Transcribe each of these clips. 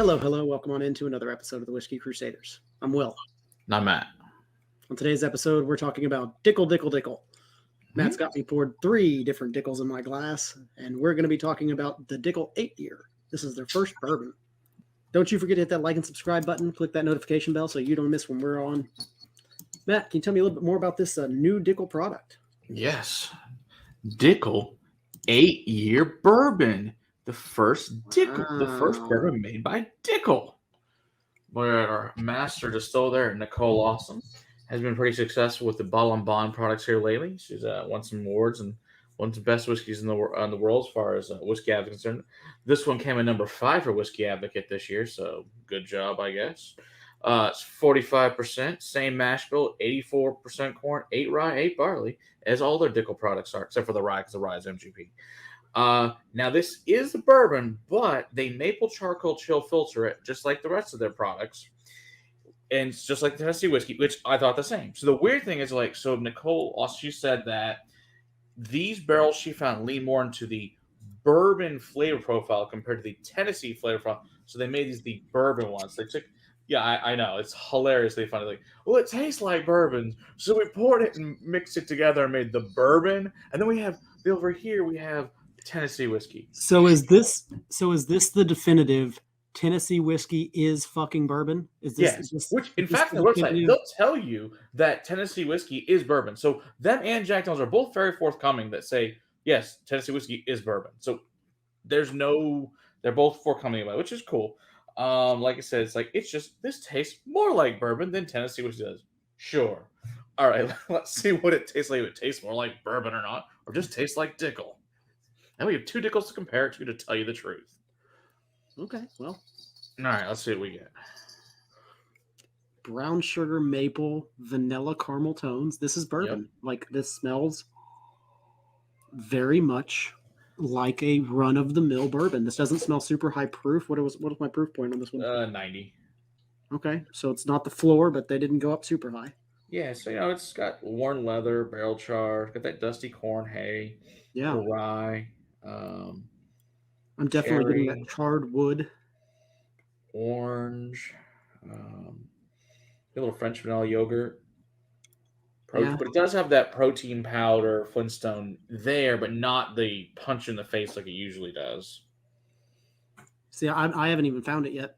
Hello, hello. Welcome on into another episode of the Whiskey Crusaders. I'm Will. Not Matt. On today's episode, we're talking about Dickle, Dickel. Matt's got me poured 3 different Dickles in my glass, and we're going to be talking about the Dickel 8 Year. This is their first bourbon. Don't you forget to hit that like and subscribe button. Click that notification bell so you don't miss when we're on. Matt, can you tell me a little bit more about this new Dickel product? Yes. Dickel 8 Year Bourbon. The first Dickel, the first bourbon made by Dickel. Where our master distiller there, Nicole Austin, has been pretty successful with the bottle and bond products here lately. She's won some awards and won some best whiskeys in the world as far as Whiskey Advocate is concerned. This one came in number 5 for Whiskey Advocate this year, so good job, I guess. It's 45%, same mash bill, 84% corn, 8 rye, 8 barley, as all their Dickel products are, except for the rye, because the rye is MGP. Now, this is a bourbon, but they maple charcoal chill filter it, just like the rest of their products. And it's just like the Tennessee whiskey, which I thought the same. So the weird thing is, so Nicole, she said that these barrels she found lean more into the bourbon flavor profile compared to the Tennessee flavor profile. So they made these the bourbon ones. They took, I know, it's hilariously funny. Like, well, it tastes like bourbon, so we poured it and mixed it together and made the bourbon. And then we have over here we have Tennessee whiskey. So is this the definitive Tennessee whiskey is fucking bourbon? Is this, yes. Which, in fact, the website, they'll tell you that Tennessee whiskey is bourbon. So them and Jack Daniels are both very forthcoming that say, yes, Tennessee whiskey is bourbon. So they're both forthcoming about it, which is cool. Like I said, it's just, this tastes more like bourbon than Tennessee whiskey does. Sure. All right, let's see what it tastes like. If it tastes more like bourbon or not, or just tastes like Dickel. And we have 2 Dickles to compare it to tell you the truth. Okay, well. All right, let's see what we get. Brown sugar, maple, vanilla, caramel tones. This is bourbon. Yep. This smells very much like a run-of-the-mill bourbon. This doesn't smell super high proof. What was my proof point on this one? 90. Okay, so it's not the floor, but they didn't go up super high. Yeah, so it's got worn leather, barrel char, got that dusty corn hay, rye. I'm definitely getting that charred wood. Orange. A little French vanilla yogurt. But it does have that protein powder Flintstone there, but not the punch in the face like it usually does. See, I haven't even found it yet.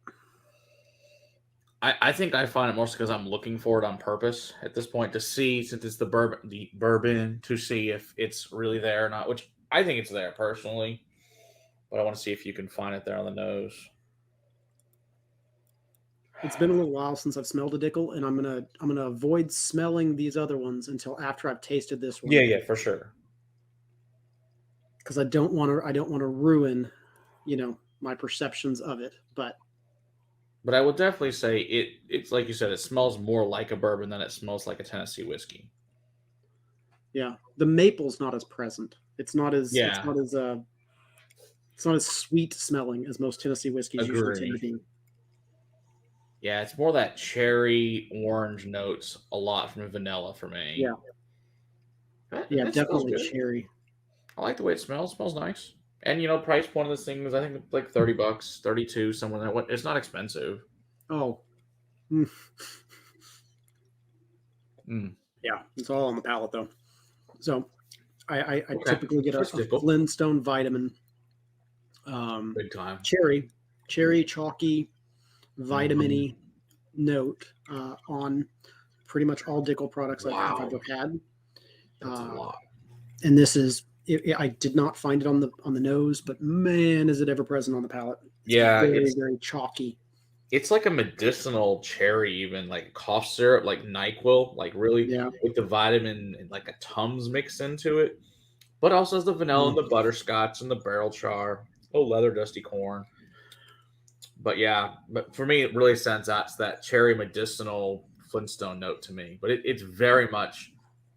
I think I find it mostly because I'm looking for it on purpose at this point to see, since it's the bourbon, to see if it's really there or not, which I think it's there personally, but I want to see if you can find it there on the nose. It's been a little while since I've smelled a Dickel, and I'm gonna avoid smelling these other ones until after I've tasted this one. Yeah, for sure. Because I don't want to ruin, my perceptions of it, But I would definitely say it's like you said, it smells more like a bourbon than it smells like a Tennessee whiskey. Yeah, the maple's not as present. It's not as sweet smelling as most Tennessee whiskeys usually tend to be. Yeah, it's more that cherry orange notes a lot from vanilla for me. Yeah, definitely cherry. I like the way it smells. It smells nice. And price point of this thing is I think like $30, $32, somewhere there. It's not expensive. Oh. Yeah, it's all on the palate though. So I typically get a Flintstone vitamin. Big time. Cherry, chalky, vitamin-y note on pretty much all Dickel products I've ever had. That's a lot. And this is, I did not find it on the nose, but man, is it ever present on the palate. It's very, very chalky. It's like a medicinal cherry, even like cough syrup, like NyQuil, like really with the vitamin and like a Tums mixed into it. But also has the vanilla and the butterscotch and the barrel char, leather dusty corn. But for me, it really sends out that cherry medicinal Flintstone note to me. But it's very much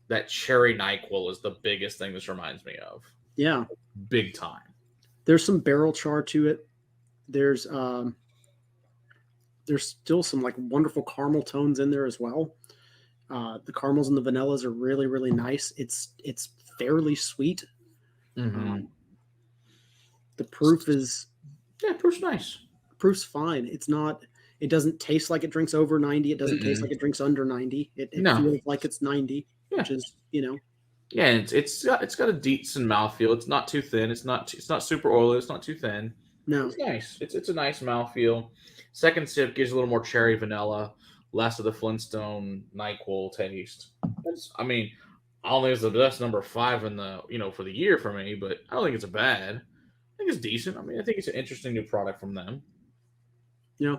that cherry NyQuil is the biggest thing this reminds me of. Yeah. Big time. There's some barrel char to it. There's still some like wonderful caramel tones in there as well. The caramels and the vanillas are really, really nice. It's fairly sweet. Mm-hmm. The proof is proof's nice. proof's fine. It's not. It doesn't taste like it drinks over 90. It doesn't taste like it drinks under 90. It No. feels like it's 90, Yeah. which is, you know. Yeah, it's got a decent mouthfeel. It's not too thin. It's not super oily. It's not too thin. No. It's nice. It's a nice mouthfeel. Second sip gives a little more cherry vanilla, less of the Flintstone NyQuil taste. I mean, I don't think it's the best number 5 in the for the year for me, but I don't think it's a bad. I think it's decent. I mean, I think it's an interesting new product from them. Yeah.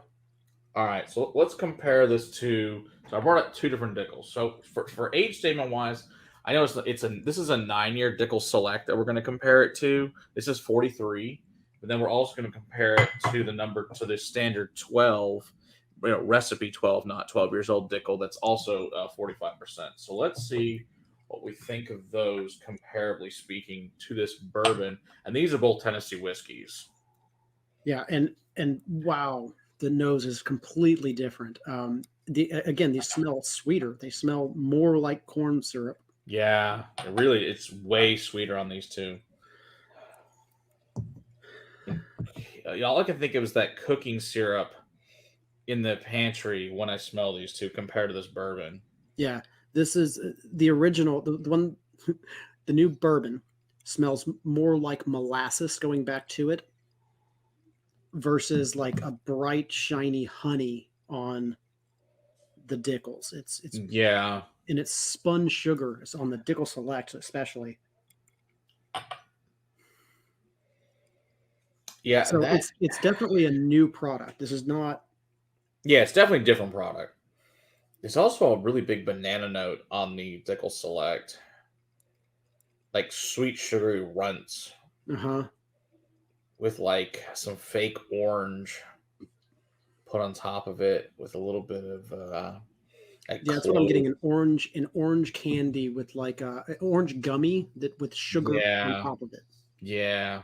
All right, so let's compare this to. So I brought up 2 different Dickles. So for age statement wise, I know this is a 9-year Dickel Select that we're going to compare it to. This is 43, but then we're also going to compare it to the standard 12, recipe 12, not 12 years old Dickel. That's also 45%. So let's see what we think of those comparably speaking to this bourbon. And these are both Tennessee whiskeys. Yeah, and wow, the nose is completely different. These smell sweeter. They smell more like corn syrup. Yeah, it's way sweeter on these 2. All I can think of is that cooking syrup in the pantry when I smell these 2 compared to this bourbon. Yeah, this is the original. The one, the new bourbon smells more like molasses going back to it versus like a bright, shiny honey on the Dickles. It's yeah, and it's spun sugar. It's on the Dickel Select especially. Yeah, so it's definitely a new product. This is not. Yeah, it's definitely a different product. There's also a really big banana note on the Dickel Select, like sweet sugary runts. With like some fake orange put on top of it with a little bit of that's what I'm getting, an orange candy with like an orange gummy with sugar on top of it. Yeah,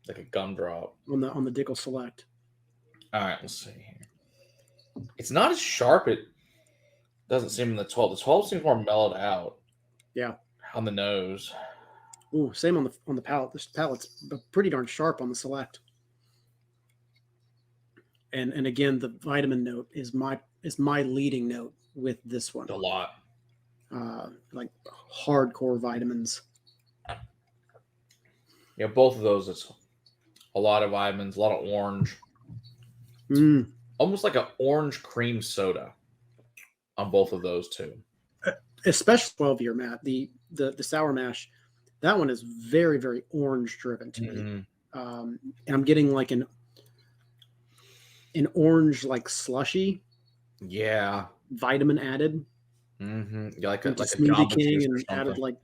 like a gumdrop on the Dickel Select. All right, let's see here. It's not as sharp. It doesn't seem in the 12. The 12 seems more mellowed out. Yeah, on the nose. Ooh, same on the palate. This palate's pretty darn sharp on the Select. And again, the vitamin note is my leading note with this one. A lot. Like hardcore vitamins. Yeah, both of those. It's a lot of vitamins, a lot of orange. Almost like an orange cream soda on both of those too. Especially 12-year, Matt. The sour mash, that one is very, very orange driven to me. And I'm getting like an orange like slushy. Yeah. Vitamin added. Yeah, like a Smoothie King and added like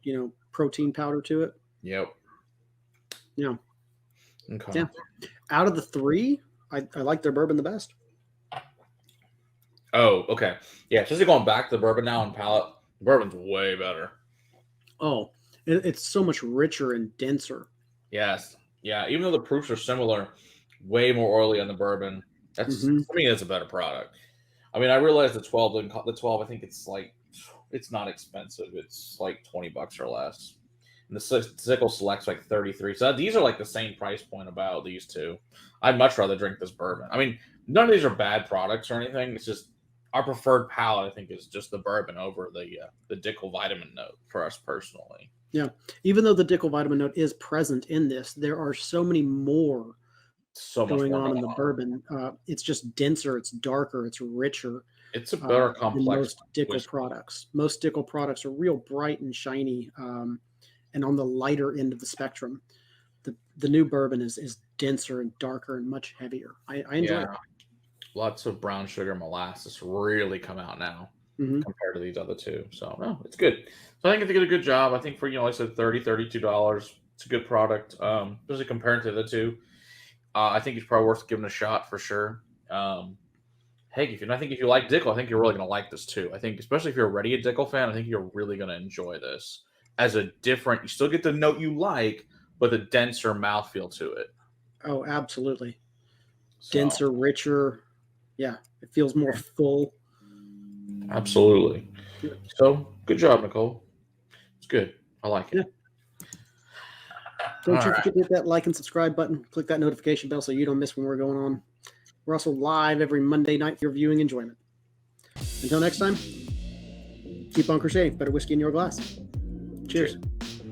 protein powder to it. Yep. Yeah. Okay. Yeah. Out of the 3, I like their bourbon the best. Oh, okay. Yeah, especially going back to the bourbon now on palate, the bourbon's way better. Oh, it's so much richer and denser. Yes. Yeah, even though the proofs are similar, way more oily on the bourbon. That's to me, that's a better product. I mean, I realize the 12, I think it's not expensive. It's like $20 or less. And the Dickel Select's like 33. So these are like the same price point about these 2. I'd much rather drink this bourbon. I mean, none of these are bad products or anything. It's just our preferred palate, I think, is just the bourbon over the Dickel vitamin note for us personally. Yeah. Even though the Dickel vitamin note is present in this, there are so many more going on in the bourbon. It's just denser, it's darker, it's richer. It's a better complex than most Dickel products. Most Dickel products are real bright and shiny, and on the lighter end of the spectrum. The new bourbon is denser and darker and much heavier. I enjoy it. Lots of brown sugar molasses really come out now compared to these other 2. So no, it's good. So I think they did a good job. I think for like I said, $32, it's a good product. Especially comparing to the 2. I think it's probably worth giving a shot for sure. Hey, if you like Dickel, I think you're really going to like this too. I think, especially if you're already a Dickel fan, I think you're really going to enjoy this as a different. You still get the note you like, but a denser mouthfeel to it. Oh, absolutely. Denser, richer. Yeah, it feels more full. Absolutely. So, good job, Nicole. It's good. I like it. Yeah. Don't forget to hit that like and subscribe button. Click that notification bell so you don't miss when we're going on. We're also live every Monday night for your viewing enjoyment. Until next time, keep on crocheting. Better whiskey in your glass. Cheers. Cheers.